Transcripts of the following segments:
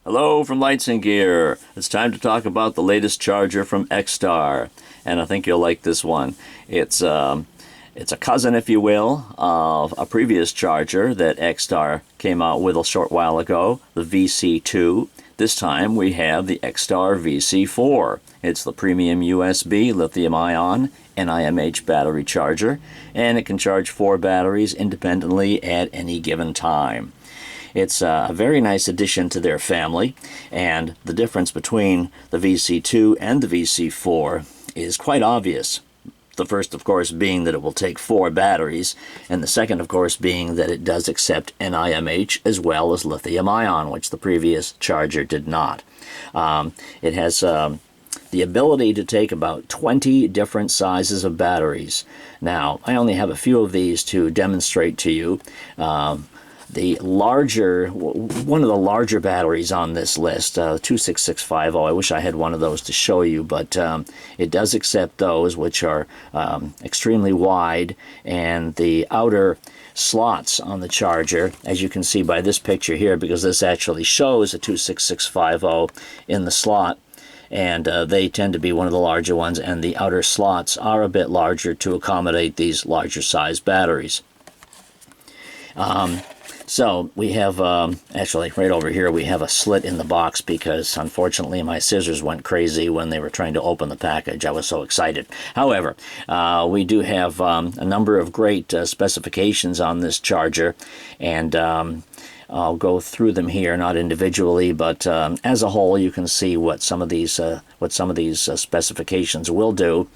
Hello from Lights and Gear. It's time to talk about the latest charger from XTAR, and I think you'll like this one. It's a cousin, if you will, of a previous charger that XTAR came out with a short while ago, the VC2. This time we have the XTAR VC4. It's the premium USB lithium-ion NiMH battery charger, and it can charge 4 batteries independently at any given time. It's a very nice addition to their family, and the difference between the VC2 and the VC4 is quite obvious. The first, of course, being that it will take 4 batteries, and the second, of course, being that it does accept NiMH as well as lithium-ion, which the previous charger did not. It has the ability to take about 20 different sizes of batteries. Now, I only have a few of these to demonstrate to you. One of the larger batteries on this list, 26650, I wish I had one of those to show you, but it does accept those, which are extremely wide, and the outer slots on the charger, as you can see by this picture here, because this actually shows a 26650 in the slot, and they tend to be one of the larger ones, and the outer slots are a bit larger to accommodate these larger size batteries. So we have, actually right over here, we have a slit in the box because unfortunately my scissors went crazy when they were trying to open the package. I was so excited. However, we do have a number of great specifications on this charger, and I'll go through them here, not individually, but as a whole you can see what some of these specifications will do.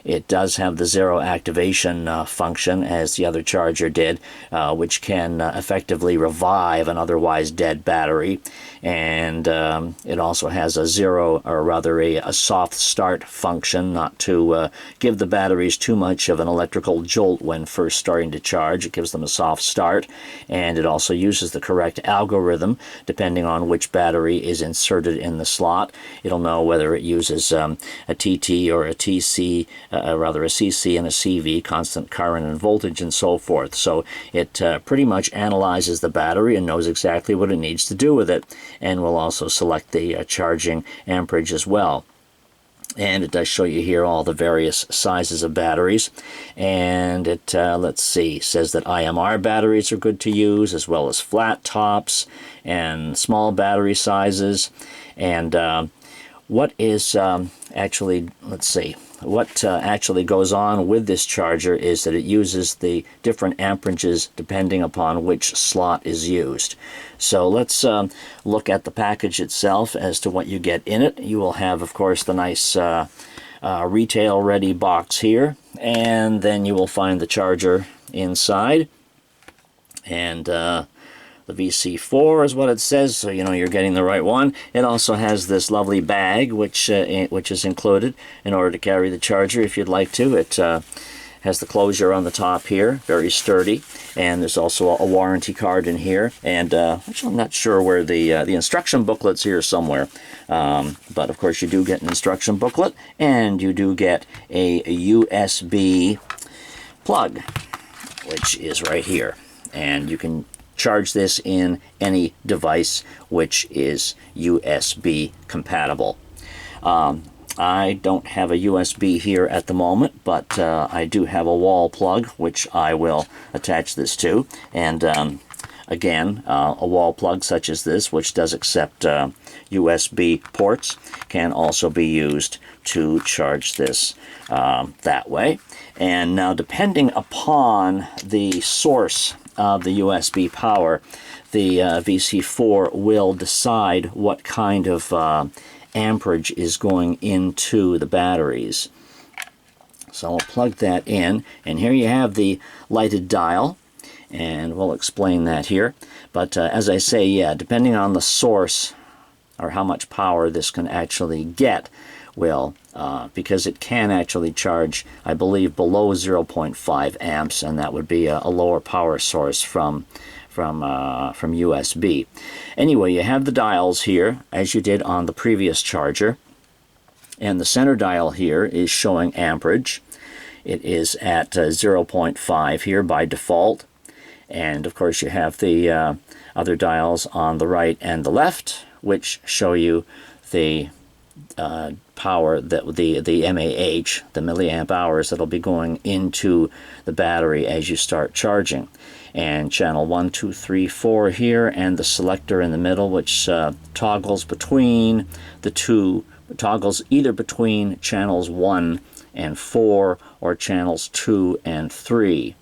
It does have the zero activation function, as the other charger did, which can effectively revive an otherwise dead battery. And it also has a a soft start function, not to give the batteries too much of an electrical jolt when first starting to charge. It gives them a soft start, and it also uses the correct algorithm depending on which battery is inserted in the slot. It'll know whether it uses a TT or a TC, a CC and a CV, constant current and voltage and so forth. So it pretty much analyzes the battery and knows exactly what it needs to do with it, and will also select the charging amperage as well. And it does show you here all the various sizes of batteries, and it, let's see, says that IMR batteries are good to use, as well as flat tops and small battery sizes. And what is actually, let's see, what actually goes on with this charger is that it uses the different amperages depending upon which slot is used. So let's look at the package itself as to what you get in it. You will have, of course, the nice retail ready box here, and then you will find the charger inside, and the VC4 is what it says, so you know you're getting the right one. It also has this lovely bag which is included in order to carry the charger if you'd like to. It has the closure on the top here, very sturdy, and there's also a warranty card in here. And actually I'm not sure where the instruction booklet's here somewhere, but of course you do get an instruction booklet, and you do get a USB plug, which is right here, and you can charge this in any device which is USB compatible. I don't have a USB here at the moment, but I do have a wall plug which I will attach this to, and again, a wall plug such as this, which does accept USB ports, can also be used to charge this that way. And now, depending upon the source of the USB power, the VC4 will decide what kind of amperage is going into the batteries. So I'll plug that in, and here you have the lighted dial, and we'll explain that here. But as I say, yeah, depending on the source or how much power this can actually get, will because it can actually charge, I believe, below 0.5 amps, and that would be a lower power source from USB. Anyway, you have the dials here, as you did on the previous charger, and the center dial here is showing amperage. It is at 0.5 here by default, and of course you have the other dials on the right and the left, which show you the power, that the MAH, the milliamp hours, that'll be going into the battery as you start charging. And channel 1, 2, 3, 4 here, and the selector in the middle, which toggles between the two, toggles either between channels 1 and 4 or channels 2 and 3.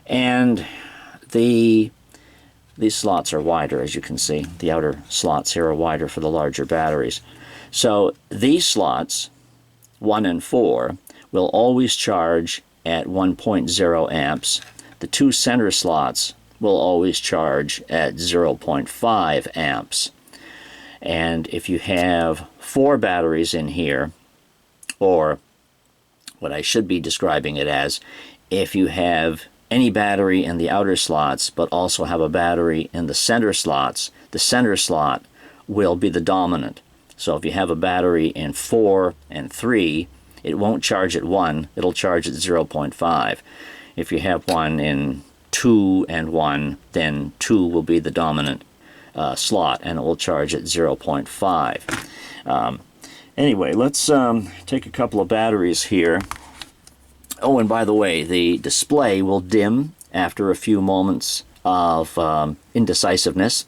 And these slots are wider, as you can see. The outer slots here are wider for the larger batteries. So these slots, 1 and 4, will always charge at 1.0 amps. The two center slots will always charge at 0.5 amps. And if you have 4 batteries in here, or what I should be describing it as, if you have any battery in the outer slots but also have a battery in the center slots, the center slot will be the dominant. So if you have a battery in 4 and 3, it won't charge at 1, it'll charge at 0.5. If you have one in 2 and 1, then 2 will be the dominant slot, and it will charge at 0.5. Anyway, let's take a couple of batteries here. Oh, and by the way, the display will dim after a few moments of indecisiveness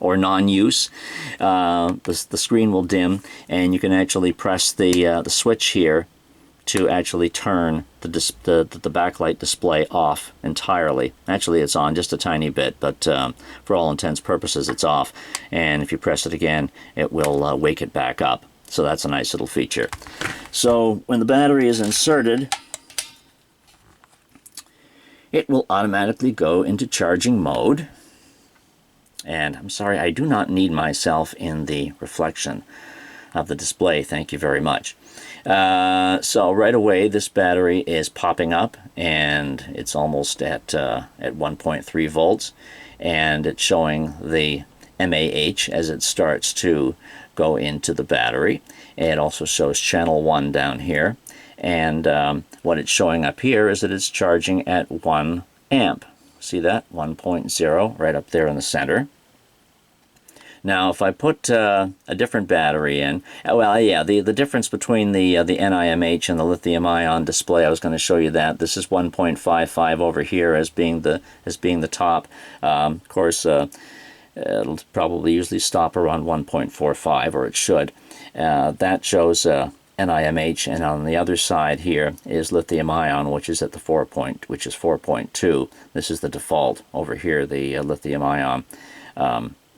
or non-use. The screen will dim, and you can actually press the switch here to actually turn the backlight display off entirely. Actually, it's on just a tiny bit, but for all intents and purposes, it's off. And if you press it again, it will wake it back up. So that's a nice little feature. So when the battery is inserted, it will automatically go into charging mode. And I'm sorry, I do not need myself in the reflection of the display. Thank you very much. So right away, this battery is popping up, and it's almost at 1.3 volts, and it's showing the MAH as it starts to go into the battery. It also shows channel 1 down here, and what it's showing up here is that it's charging at 1 amp. See that? 1.0 right up there in the center. Now, if I put a different battery in, well, yeah, the difference between the NiMH and the lithium-ion display, I was going to show you that. This is 1.55 over here as being the top. Of course, it'll probably usually stop around 1.45, or it should. That shows NiMH, and on the other side here is lithium-ion, which is at the 4.2. This is the default over here, the lithium-ion.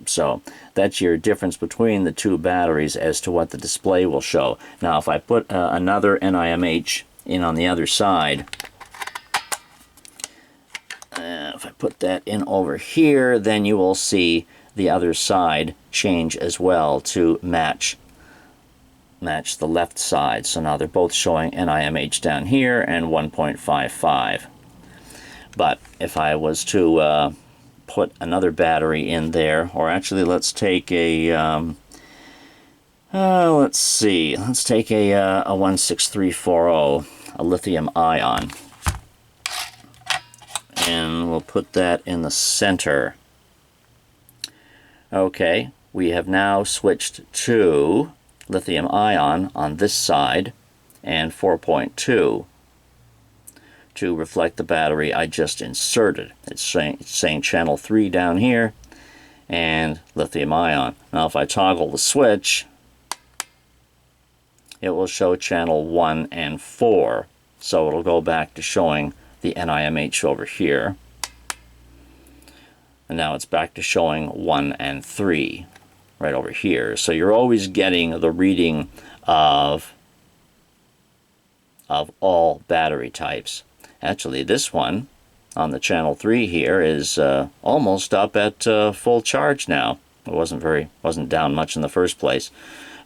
So that's your difference between the two batteries as to what the display will show. Now, if I put another NiMH in on the other side, if I put that in over here, then you will see the other side change as well to match the left side. So now they're both showing NiMH down here and 1.55. But if I was to put another battery in there, or actually let's take a let's take a 16340, a lithium ion, and we'll put that in the center. Okay, we have now switched to lithium ion on this side and 4.2 to reflect the battery I just inserted. It's saying channel 3 down here and lithium ion. Now if I toggle the switch, it will show channel 1 and 4. So it'll go back to showing the NiMH over here. And now it's back to showing 1 and 3 right over here. So you're always getting the reading of all battery types. Actually, this one on the channel 3 here is almost up at full charge now. It wasn't down much in the first place.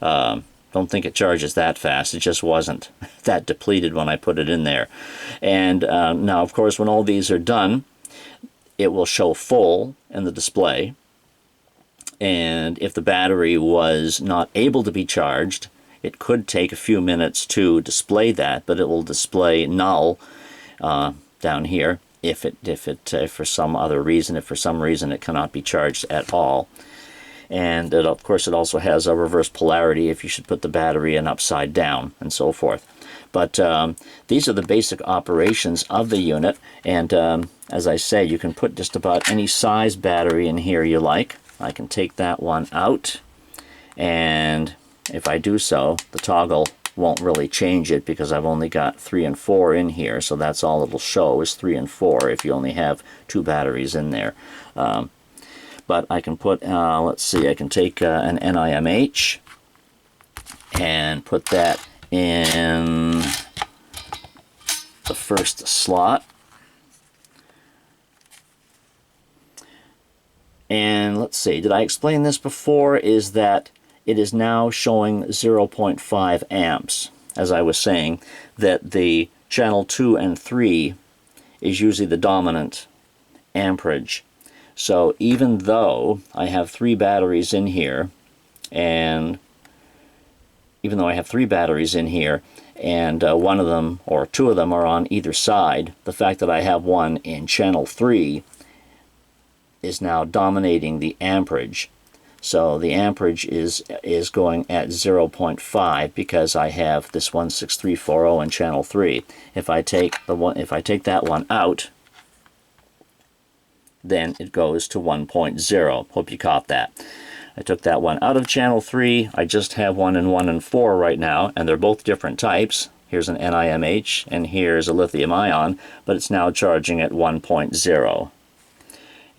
Don't think it charges that fast. It just wasn't that depleted when I put it in there. And now, of course, when all these are done, it will show full in the display. And if the battery was not able to be charged, it could take a few minutes to display that, but it will display null down here. if for some other reason, if for some reason it cannot be charged at all. And of course it also has a reverse polarity if you should put the battery in upside down and so forth. But these are the basic operations of the unit, and as I say, you can put just about any size battery in here you like. I can take that one out, and if I do so, the toggle won't really change it because I've only got 3 and 4 in here, so that's all it'll show is 3 and 4 if you only have 2 batteries in there. But I can put, let's see, I can take an NiMH and put that in the first slot. And let's see, did I explain this before? Is that it is now showing 0.5 amps. As I was saying, that the channel 2 and 3 is usually the dominant amperage. So even though I have 3 batteries in here, and one of them or 2 of them are on either side, the fact that I have one in channel 3 is now dominating the amperage. So the amperage is going at 0.5 because I have this 16340 in channel 3. If I take that one out, then it goes to 1.0. Hope you caught that. I took that one out of channel 3. I just have one in 1 and 4 right now, and they're both different types. Here's an NiMH, and here's a lithium ion, but it's now charging at 1.0.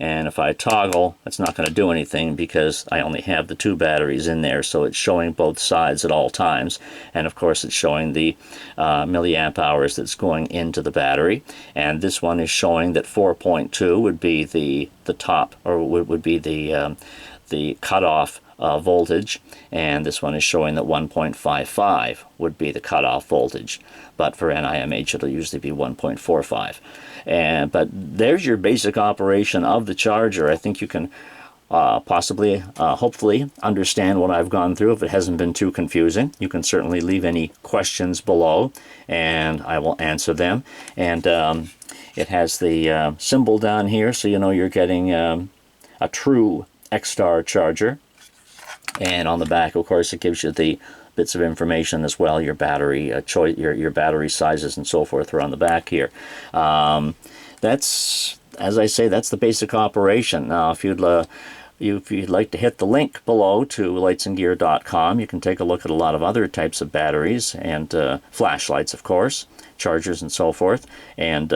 And if I toggle, it's not going to do anything because I only have the 2 batteries in there, so it's showing both sides at all times. And of course it's showing the milliamp hours that's going into the battery. And this one is showing that 4.2 would be the top, or would be the cutoff voltage, and this one is showing that 1.55 would be the cutoff voltage, but for NiMH it'll usually be 1.45. But there's your basic operation of the charger. I think you can hopefully understand what I've gone through. If it hasn't been too confusing, you can certainly leave any questions below and I will answer them. And it has the symbol down here, so you know you're getting a true XTAR charger. And on the back, of course, it gives you the bits of information as well, your battery choice, your battery sizes and so forth are on the back here. That's, as I say, that's the basic operation. Now, if you'd like to hit the link below to lightsandgear.com, you can take a look at a lot of other types of batteries and flashlights, of course, chargers and so forth. And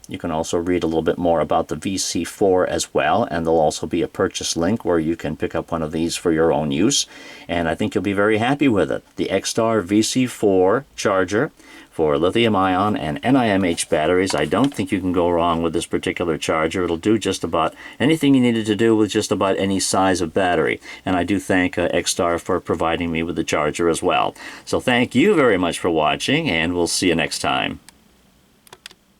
you can also read a little bit more about the VC4 as well, and there'll also be a purchase link where you can pick up one of these for your own use, and I think you'll be very happy with it. The XTAR VC4 charger for lithium-ion and NiMH batteries. I don't think you can go wrong with this particular charger. It'll do just about anything you needed to do with just about any size of battery, and I do thank XTAR for providing me with the charger as well. So thank you very much for watching, and we'll see you next time.